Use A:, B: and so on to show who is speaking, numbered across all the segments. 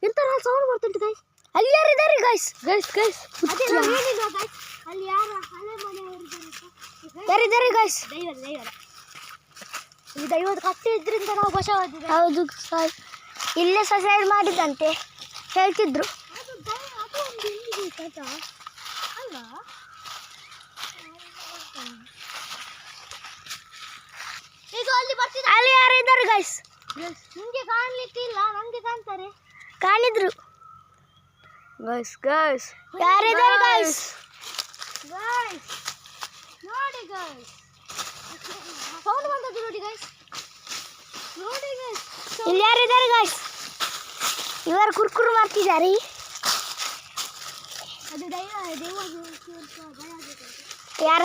A: ಎಂತ sound ಬರ್ತುಂಟು guys. ಅಲ್ಲಿ ಯಾರು ಇದ್ದಾರೆ ಗೈಸ್? ಗೈಸ್ ಗೈಸ್ ಅದೇ ನಾವು ಹೇಳಿದ್ವಾ ಗೈಸ್, ಅಲ್ಲಿ ಯಾರು ಹಳೆ ಮನೆಯವರು ಇದ್ದಾರೆ. ಯಾರಿದ್ದಾರೆ ಗೈಸ್? ದೈವದ ಈ ದೈವದ ಕತ್ತೆ ಇದ್ರಿಂದ ನಾವು ಬಸವಾದಿದೆ. ಹೌದು ಸರ್, ಇಲ್ಲೇ ಸಸೈಡ್ ಮಾಡಿದಂತೆ ಹೇಳ್ತಿದ್ರು. ಅದು ಒಂದು ಇಲ್ಲಿಗೆ ಕಥ ಅಲ್ಲ. ಈಗ ಅಲ್ಲಿ ಬರ್ತಿದ್ದಾರೆ. ಅಲ್ಲಿ ಯಾರು ಇದ್ದಾರೆ ಗೈಸ್? ನಿಮಗೆ ಕಾಣಲಿಕ್ಕಿಲ್ಲ, ನಮಗೆ ಕಾಣ್ತಾರೆ. ಕಾಣಿದ್ರು ಗೈಸ್. ಗೈಸ್ ಯಾರಿದ್ದಾರೆ ಗೈಸ್? ಗೈಸ್ ನೋಡಿ ಗೈಸ್, ಸೌಂಡ್ ಬಂದದ್ದು ನೋಡಿ ಗೈಸ್. ನೋಡಿ ಗೈಸ್, ಇಲ್ಲಿ ಯಾರಿದ್ದಾರೆ ಗೈಸ್? ಇವರು ಕುರ್ಕುರು ಮಾಡ್ತಿದ್ದಾರೆ. ಅದು ಯಾರ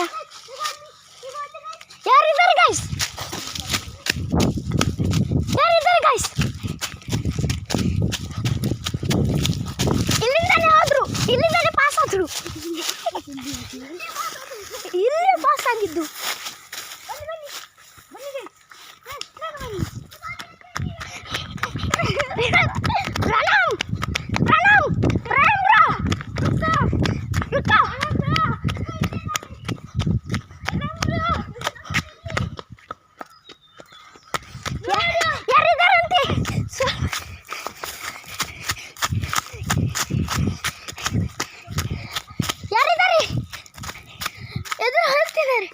A: ಯಾರಿದ್ದಾರೆ ಗೈಸ್? ಯಾರಿದ್ದಾರೆ ಗೈಸ್? ಇಲ್ಲಿಂದಾನೆ ಹೋದ್ರು, ಇಲ್ಲಿಂದಾನೆ ಪಾಸ್ ಆದ್ರು. ಇಲ್ಲಿ ಪಾಸ್ ಆಗಿದ್ದು. ಪ್ರಣಾಮ್ ಪ್ರಣಾಮ್ ಪ್ರಣಾಮ್ ಬ್ರೋ. ಯಾರಿದ್ದಾರಂತೆ? ಯಾರಿದ್ದಾರೆ? ಎದುರು ಹೇಳ್ತಿದ್ದಾರೆ.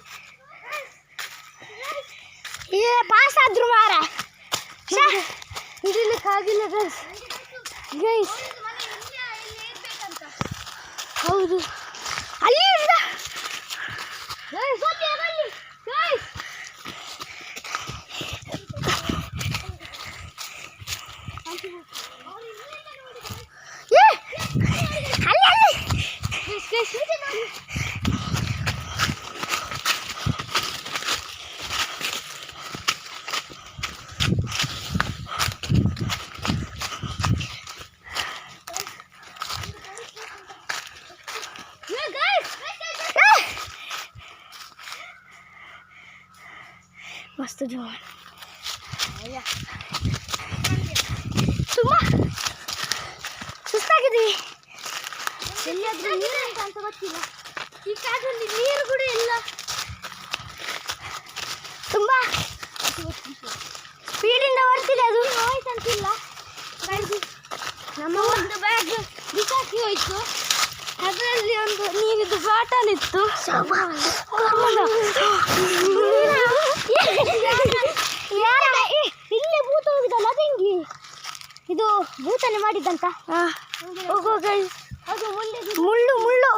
A: ಪಾಸ್ ಆದ್ರು ಮಾರ. ಹಿಡಿಲಿಕ್ಕಾಗಿಲ್ಲ ಗೈಸ್. ಗೈಸ್ ಹೌದು, ಅಲ್ಲಿ ಮಸ್ತ್ ಜೋರ್. ತುಂಬ ಸುಸ್ತಾಗಿದ್ದೀವಿ. ಎಲ್ಲಿಯಾದ್ರೂ ನೀರು ಅಂತ ಗೊತ್ತಿಲ್ಲ. ಈ ಕಾಡಲ್ಲಿ ನೀರು ಕೂಡ ಇಲ್ಲ. ತುಂಬ ಸ್ಪೀಡಿಂದ ಬರ್ತಿದೆ. ಅದು ಹೋಯ್ತಂತಿಲ್ಲ. ನಮ್ಮ ಒಂದು ಬ್ಯಾಗ್ ಬಿಸಾಕಿ ಹೋಯ್ತು. ಅದರಲ್ಲಿ ಒಂದು ನೀರಿದ್ದು ಬಾಟಲ್ ಇತ್ತು. ಇಲ್ಲಿ ಭೂತ ಹೋಗಿದಲ್ಲ, ಅದಂಗಿ ಇದು ಭೂತನೆ ಮಾಡಿದ್ದಂತ. ಅದು ಮುಳ್ಳು ಮುಳ್ಳು.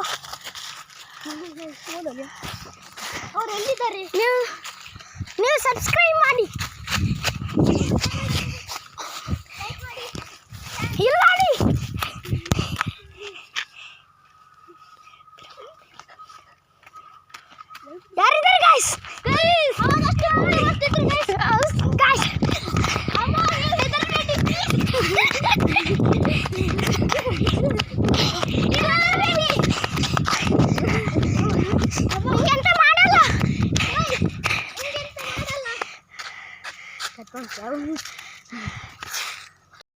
A: ಅವ್ರು ಎಲ್ಲಿದ್ದಾರೆ? ನೀವು ಸಬ್ಸ್ಕ್ರೈಬ್ ಮಾಡಿ. ಇಲ್ಲ ಮಾಡಿ. ಯಾರಿದ್ದಾರೆ ಗೈಸ್? ಎಂತ ಮಾಡಲ್ಲ.